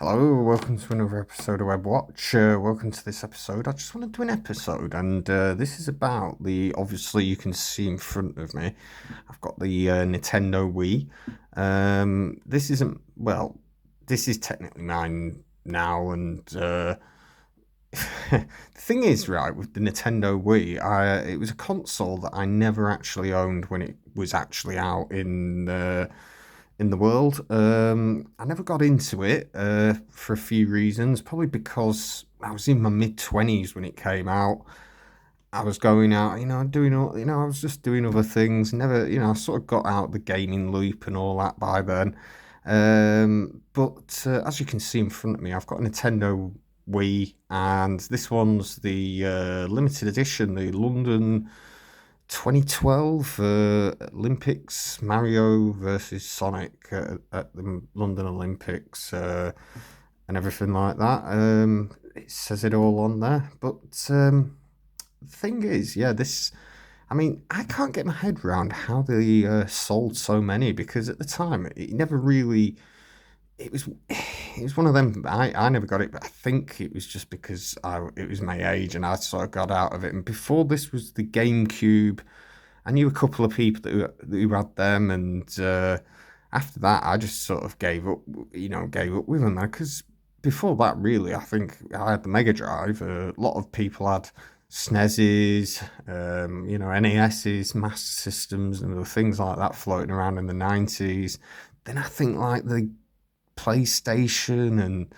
Hello, welcome to another episode of WebbWatch. Welcome to this episode. I just want to do an episode, and this is about obviously you can see in front of me, I've got the Nintendo Wii. This is technically mine now, and the thing is, right, with the Nintendo Wii, it was a console that I never actually owned when it was actually out in the world. I never got into it for a few reasons. Probably because I was in my mid 20s when it came out. I was going out, I was just doing other things. Never, I sort of got out the gaming loop and all that by then. But as you can see in front of me, I've got a Nintendo Wii, and this one's the limited edition, the London 2012 Olympics, Mario versus Sonic at the London Olympics, and everything like that. It says it all on there. But the thing is, I can't get my head around how they sold so many, because at the time it never really. It was one of them. I never got it, but I think it was just because it was my age and I sort of got out of it. And before this was the GameCube. I knew a couple of people who had them, and after that, I just sort of gave up with them. Because before that, really, I think I had the Mega Drive. A lot of people had SNESes, NESs, Master Systems, and there were things like that floating around in the 90s. Then I think like the PlayStation and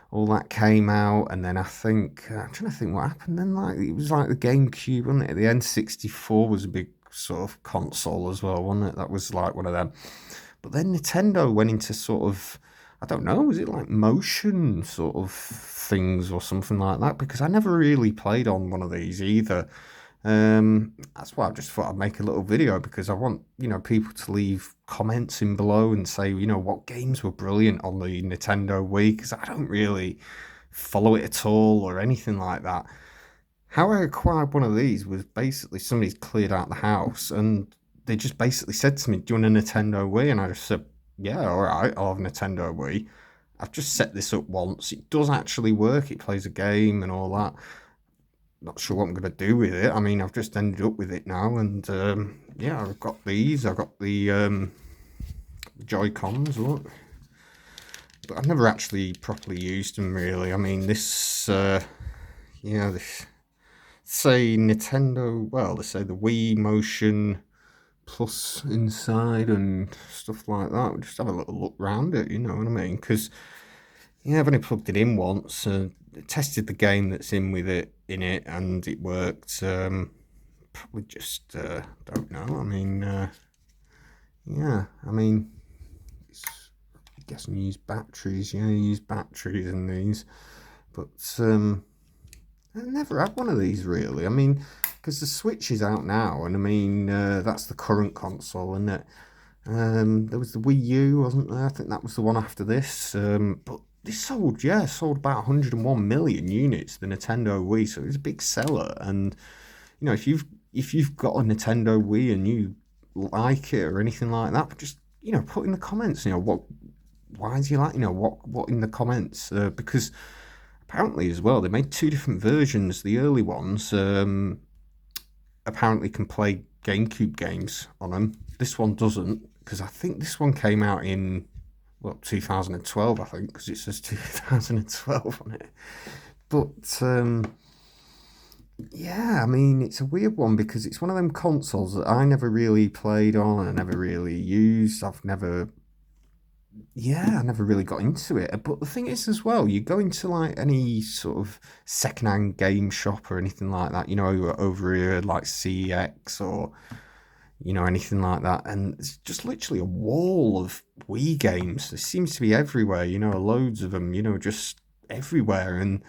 all that came out, and then I think I'm trying to think what happened then. Like it was like the GameCube, wasn't it? The N64 was a big sort of console as well, wasn't it? That was like one of them. But then Nintendo went into sort of, I don't know, was it like motion sort of things or something like that? Because I never really played on one of these either. That's why I just thought I'd make a little video, because I want, people to leave comments in below and say, what games were brilliant on the Nintendo Wii, because I don't really follow it at all or anything like that. How I acquired one of these was basically somebody's cleared out the house and they just basically said to me, "Do you want a Nintendo Wii?" And I just said, "Yeah, all right, I'll have a Nintendo Wii." I've just set this up once. It does actually work. It plays a game and all that. Not sure what I'm going to do with it. I mean, I've just ended up with it now, and I've got these. I've got the Joy Cons. Look, but I've never actually properly used them really. I mean, this say Nintendo. Well, they say the Wii Motion Plus inside and stuff like that. We just have a little look around it. You know what I mean? Because I've only plugged it in once. Tested the game that's in it, and it worked. Probably just don't know. I mean, I guess you use batteries. Yeah, you use batteries in these, but I never had one of these really. I mean, because the Switch is out now, and I mean that's the current console, isn't it? There was the Wii U, wasn't there? I think that was the one after this. But this sold about 101 million units, the Nintendo Wii, so it was a big seller. And if you've got a Nintendo Wii and you like it or anything like that, just put in the comments. Why do you like? What in the comments? Because apparently as well, they made two different versions. The early ones apparently can play GameCube games on them. This one doesn't, because I think this one came out in 2012, I think, because it says 2012 on it. But I mean, it's a weird one, because it's one of them consoles that I never really played on and I never really used. I never really got into it. But the thing is as well, you go into like any sort of secondhand game shop or anything like that, over here, like CEX or anything like that, and it's just literally a wall of Wii games. There seems to be everywhere, loads of them, just everywhere, and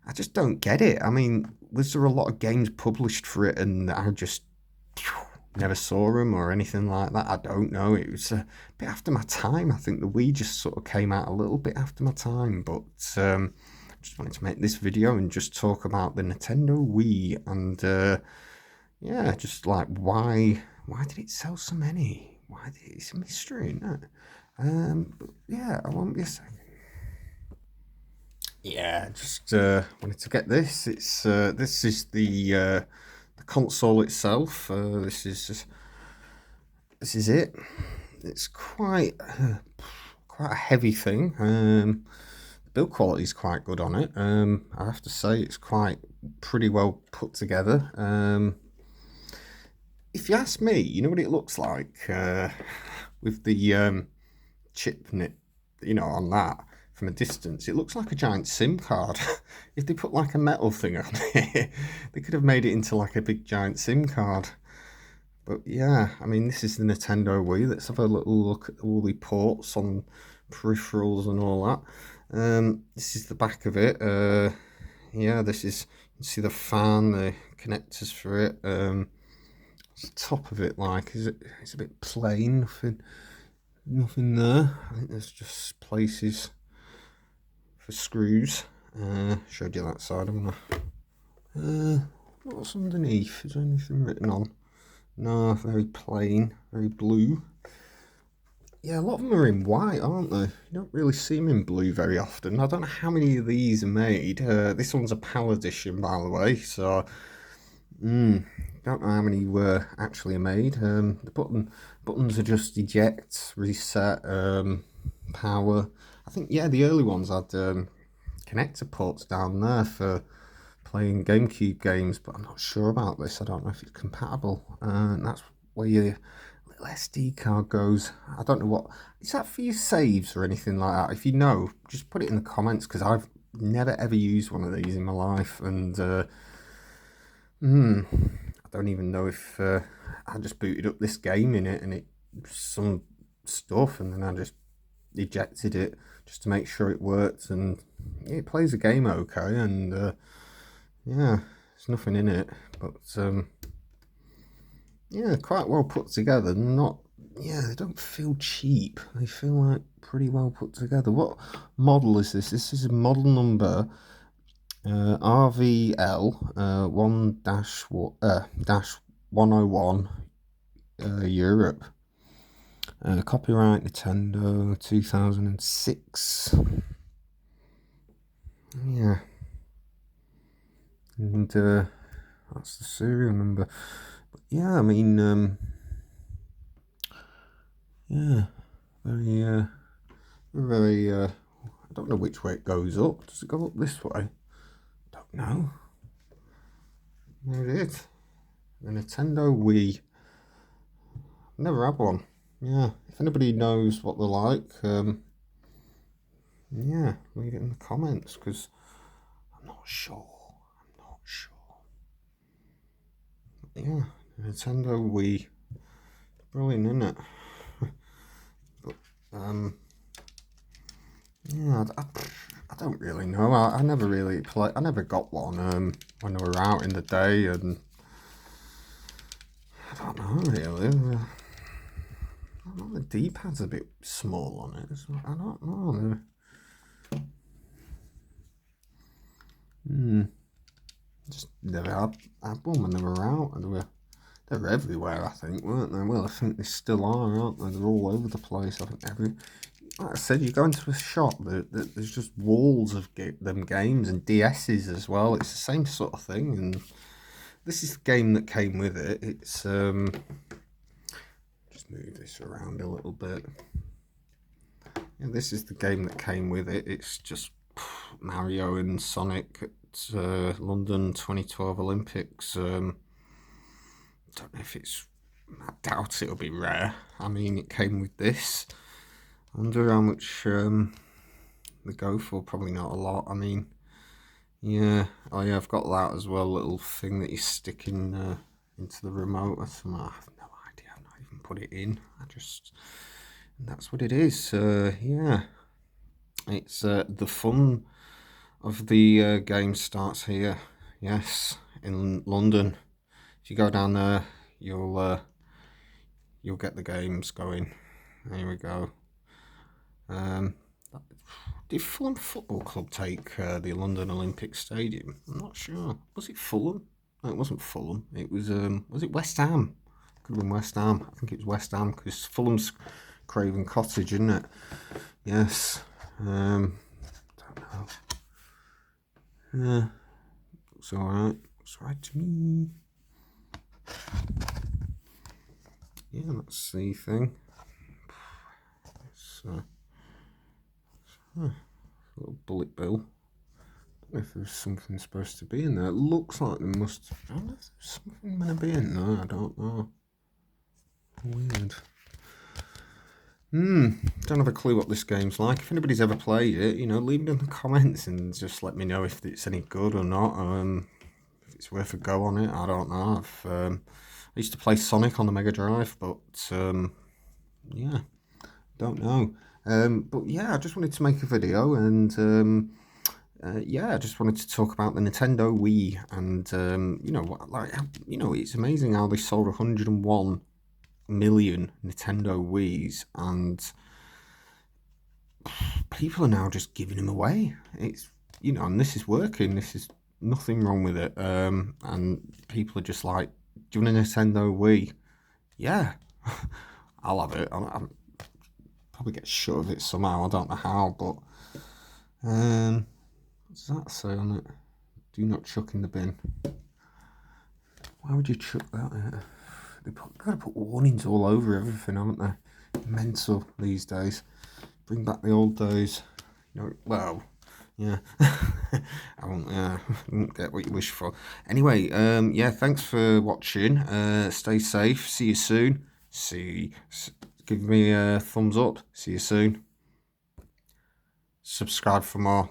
I just don't get it. I mean, was there a lot of games published for it and I just never saw them or anything like that? I don't know. It was a bit after my time. I think the Wii just sort of came out a little bit after my time, but just wanted to make this video and just talk about the Nintendo Wii, and just like why did it sell so many? It's a mystery, isn't it? But yeah, I won't be a second. yeah, just wanted to get this. This is the console itself. This is it. It's quite a heavy thing. The build quality is quite good on it. I have to say it's quite pretty well put together. If you ask me, you know what it looks like with the chip knit, on that from a distance. It looks like a giant SIM card. If they put like a metal thing on it, they could have made it into like a big giant SIM card. But yeah, I mean, this is the Nintendo Wii. Let's have a little look at all the ports on peripherals and all that. This is the back of it. Yeah, this is, you can see the fan, the connectors for it. The top of it, like, it's a bit plain, nothing there. I think there's just places for screws. Showed you that side, haven't I? What's underneath? Is there anything written on? No, very plain, very blue. Yeah, a lot of them are in white, aren't they? You don't really see them in blue very often. I don't know how many of these are made. This one's a PAL edition, by the way, so don't know how many were actually made. The buttons are just eject, reset, power. I think, yeah, the early ones had connector ports down there for playing GameCube games, but I'm not sure about this. I don't know if it's compatible. And that's where your little SD card goes. I don't know what is that for your saves or anything like that. If you know, just put it in the comments, because I've never ever used one of these in my life, and I don't even know if I just booted up this game in it and it some stuff, and then I just ejected it just to make sure it worked, and it plays the game okay, and yeah, there's nothing in it, but yeah, quite well put together. They don't feel cheap. They feel like pretty well put together. What model is this? This is a model number RVL-101 Europe. Copyright Nintendo 2006. Yeah. And that's the serial number. But yeah, I mean, yeah, very, I don't know which way it goes up. Does it go up this way? Don't know. There it is. The Nintendo Wii. Never had one. Yeah, if anybody knows what they're like, yeah, leave it in the comments, because I'm not sure. Yeah, Nintendo Wii, brilliant, isn't it? But, yeah, I don't really know. I never really I never got one when we were out in the day, and I don't know really. I don't know, the D-pad's a bit small on it. So I don't know. Just never had one when they were out, and they were everywhere, I think, weren't they? Well, I think they still are, aren't they? They're all over the place. I think like I said, you go into a shop, there's just walls of them games, and DS's as well. It's the same sort of thing, and this is the game that came with it. It's just move this around a little bit. Yeah, this is the game that came with it. It's just Mario and Sonic at London 2012 Olympics. Don't know if it's, I doubt it'll be rare. I mean, it came with this. I wonder how much they go for. Probably not a lot. I mean, yeah. Oh yeah, I've got that as well. Little thing that you stick in into the remote or something. I have no idea. I've not even put it in. That's what it is. Yeah. It's the fun of the game starts here. Yes, in London. If you go down there, you'll get the games going. There we go. Did Fulham Football Club take the London Olympic Stadium? I'm not sure. Was it Fulham? No, it wasn't Fulham. It was it West Ham? Could have been West Ham. I think it was West Ham, because Fulham's Craven Cottage, isn't it? Yes. Don't know. Looks alright. Looks right to me. Yeah, that's the thing. It's a little bullet bill. I don't know if there's something supposed to be in there. It looks like there must. I don't know if there's something going to be in there. I don't know. Weird. Don't have a clue what this game's like. If anybody's ever played it, you know, leave it in the comments and just let me know if it's any good or not. If it's worth a go on it, I don't know. I used to play Sonic on the Mega Drive, but yeah, don't know. But yeah, I just wanted to make a video, and yeah, I just wanted to talk about the Nintendo Wii, and you know, it's amazing how they sold 101 million Nintendo Wiis, and people are now just giving them away. It's, you know, and this is working. This is nothing wrong with it. And people are just like, do you want a Nintendo Wii? Yeah, I'll have it. I'll probably get shut of it somehow. I don't know how, but what does that say on it? Do not chuck in the bin. Why would you chuck that in? They've got to put warnings all over everything, haven't they? Mental these days. Bring back the old days. You know, well, yeah. I won't get what you wish for. Anyway, yeah, thanks for watching. Stay safe. See you soon. Give me a thumbs up. See you soon. Subscribe for more.